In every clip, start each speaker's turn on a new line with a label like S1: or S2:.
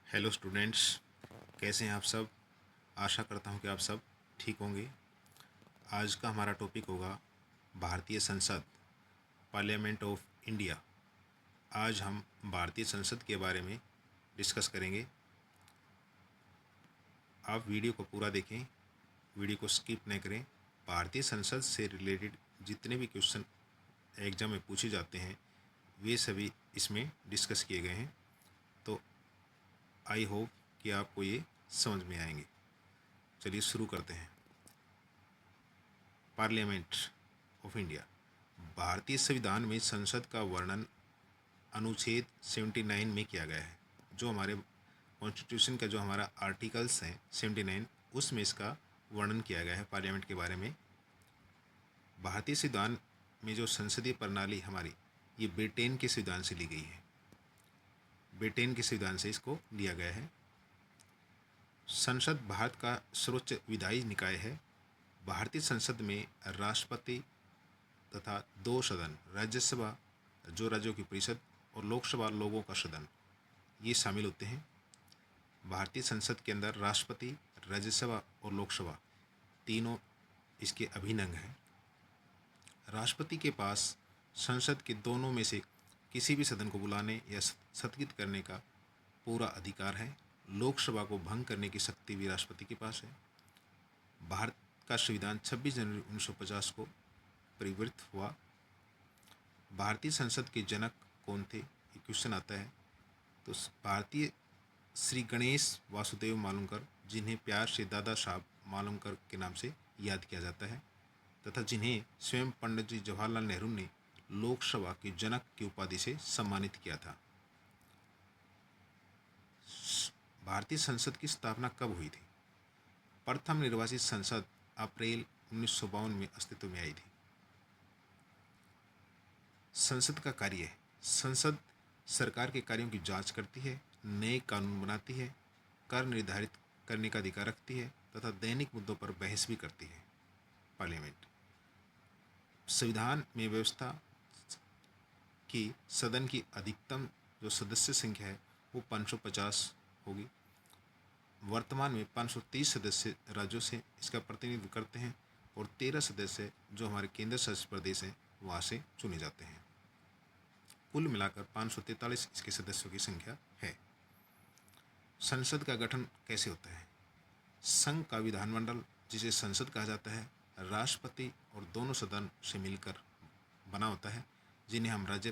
S1: Hello students, कैसे हैं आप सब। आशा करता हूं कि आप सब ठीक होंगे। आज का हमारा टॉपिक होगा भारतीय संसद, पार्लियामेंट ऑफ इंडिया। आज हम भारतीय संसद के बारे में डिस्कस करेंगे। आप वीडियो को पूरा देखें, वीडियो को स्किप नहीं करें। भारतीय संसद से रिलेटेड जितने भी क्वेश्चन एग्जाम में पूछे जाते हैं वे सभी इसमें डिस्कस किए गए हैं। तो आई होप कि आपको ये समझ में आएंगे। चलिए शुरू करते हैं। Parliament of India. भारतीय संविधान में संसद का वर्णन अनुच्छेद 79 में किया गया है। जो हमारे कॉन्स्टिट्यूशन का जो हमारा आर्टिकल्स हैं 79, उसमें इसका वर्णन किया गया है पार्लियामेंट के बारे में। भारतीय संविधान में जो संसदीय प्रणाली हमारी, ये ब्रिटेन के संविधान से ली गई है। ब्रिटेन के संविधान से इसको लिया गया है। संसद भारत का सर्वोच्च विधायी निकाय है। भारतीय संसद में राष्ट्रपति तथा दो सदन, राज्यसभा जो राज्यों की परिषद और लोकसभा लोगों का सदन, ये शामिल होते हैं। भारतीय संसद के अंदर राष्ट्रपति, राज्यसभा और लोकसभा तीनों इसके अभिन्न अंग हैं। राष्ट्रपति के पास संसद के दोनों में से किसी भी सदन को बुलाने या स्थगित करने का पूरा अधिकार है। लोकसभा को भंग करने की शक्ति भी राष्ट्रपति के पास है। भारत का संविधान 26 जनवरी 1950 को परिवर्तित हुआ। भारतीय संसद के जनक कौन थे, ये क्वेश्चन आता है। तो भारतीय श्री गणेश वासुदेव मालुंकर, जिन्हें प्यार से दादा साहब मालुंकर के नाम से याद किया जाता है, तथा जिन्हें स्वयं पंडित जी जवाहरलाल नेहरू ने लोकसभा के जनक की उपाधि से सम्मानित किया था। भारतीय संसद की स्थापना कब हुई थी? प्रथम निर्वाचित संसद अप्रैल 1952 में अस्तित्व में आई थी। संसद का कार्य है, संसद सरकार के कार्यों की जांच करती है, नए कानून बनाती है, कर निर्धारित करने का अधिकार रखती है तथा दैनिक मुद्दों पर बहस भी करती है। पार्लियामेंट संविधान में व्यवस्था कि सदन की अधिकतम जो सदस्य संख्या है वो 550 होगी। वर्तमान में 530 सदस्य राज्यों से इसका प्रतिनिधित्व करते हैं और 13 सदस्य जो हमारे केंद्र शासित प्रदेश हैं वहाँ से चुने जाते हैं। कुल मिलाकर 543 इसके सदस्यों की संख्या है। संसद का गठन कैसे होता है? संघ का विधानमंडल, जिसे संसद कहा जाता है, राष्ट्रपति और दोनों सदन से मिलकर बना होता है, जिन्हें हम राज्य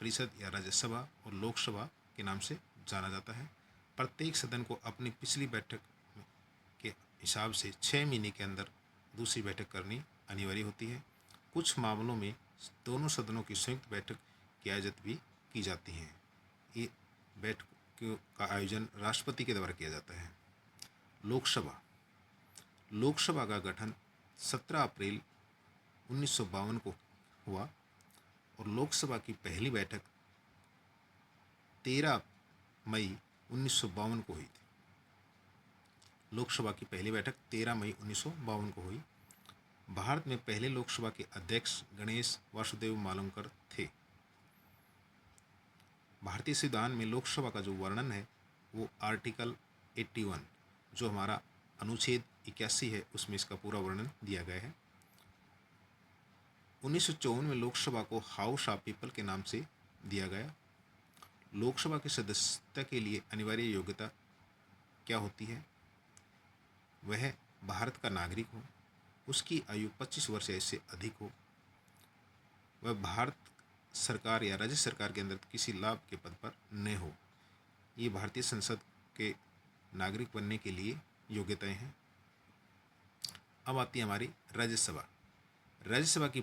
S1: परिषद या राज्यसभा और लोकसभा के नाम से जाना जाता है। प्रत्येक सदन को अपनी पिछली बैठक के हिसाब से 6 महीने के अंदर दूसरी बैठक करनी अनिवार्य होती है। कुछ मामलों में दोनों सदनों की संयुक्त बैठक की आयोजित भी की जाती है। ये बैठक का आयोजन राष्ट्रपति के द्वारा किया जाता है। लोकसभा लोकसभा का गठन 17 अप्रैल 1952 को हुआ और लोकसभा की पहली बैठक 13 मई 1952 को हुई थी। लोकसभा की पहली बैठक 13 मई 1952 को हुई। भारत में पहले लोकसभा के अध्यक्ष गणेश वासुदेव मालुंकर थे। भारतीय संविधान में लोकसभा का जो वर्णन है वो आर्टिकल 81, जो हमारा अनुच्छेद 81 है, उसमें इसका पूरा वर्णन दिया गया है। 1954 में लोकसभा को हाउस ऑफ पीपल के नाम से दिया गया। लोकसभा की सदस्यता के लिए अनिवार्य योग्यता क्या होती है? वह भारत का नागरिक हो, उसकी आयु 25 वर्ष या इससे अधिक हो, वह भारत सरकार या राज्य सरकार के अंदर किसी लाभ के पद पर न हो। ये भारतीय संसद के नागरिक बनने के लिए योग्यताएं हैं। अब आती है हमारी राज्यसभा। राज्यसभा की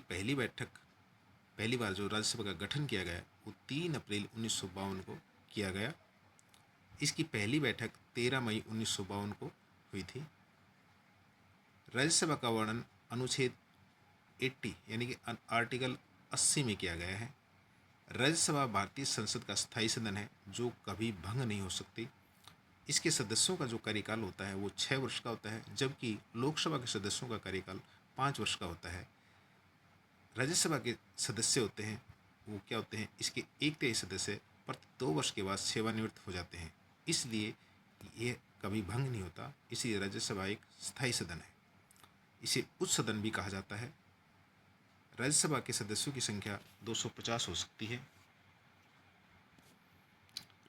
S1: पहली बार जो राज्यसभा का गठन किया गया वो 3 अप्रैल 1952 को किया गया। इसकी पहली बैठक 13 मई 1952 को हुई थी। राज्यसभा का वर्णन अनुच्छेद 80 यानी कि आर्टिकल 80 में किया गया है। राज्यसभा भारतीय संसद का स्थायी सदन है जो कभी भंग नहीं हो सकती। इसके सदस्यों का जो कार्यकाल होता है वो 6 वर्ष का होता है, जबकि लोकसभा के सदस्यों का कार्यकाल 5 वर्ष का होता है। राज्यसभा के सदस्य होते हैं वो क्या होते हैं, इसके 1/3 सदस्य प्रति 2 वर्ष के बाद सेवानिवृत्त हो जाते हैं। इसलिए ये कभी भंग नहीं होता। इसलिए राज्यसभा एक स्थायी सदन है। इसे उच्च सदन भी कहा जाता है। राज्यसभा के सदस्यों की संख्या 250 हो सकती है।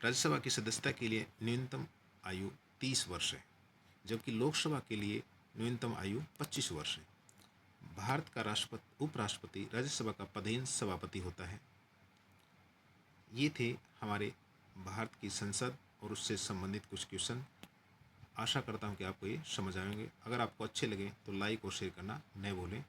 S1: राज्यसभा की सदस्यता के लिए न्यूनतम आयु 30 वर्ष है, जबकि लोकसभा के लिए न्यूनतम आयु 25 वर्ष है। भारत का राष्ट्रपति उपराष्ट्रपति राज्यसभा का पदेन सभापति होता है। ये थे हमारे भारत की संसद और उससे संबंधित कुछ क्वेश्चन। आशा करता हूँ कि आपको ये समझ आएंगे। अगर आपको अच्छे लगे तो लाइक और शेयर करना न भूलें।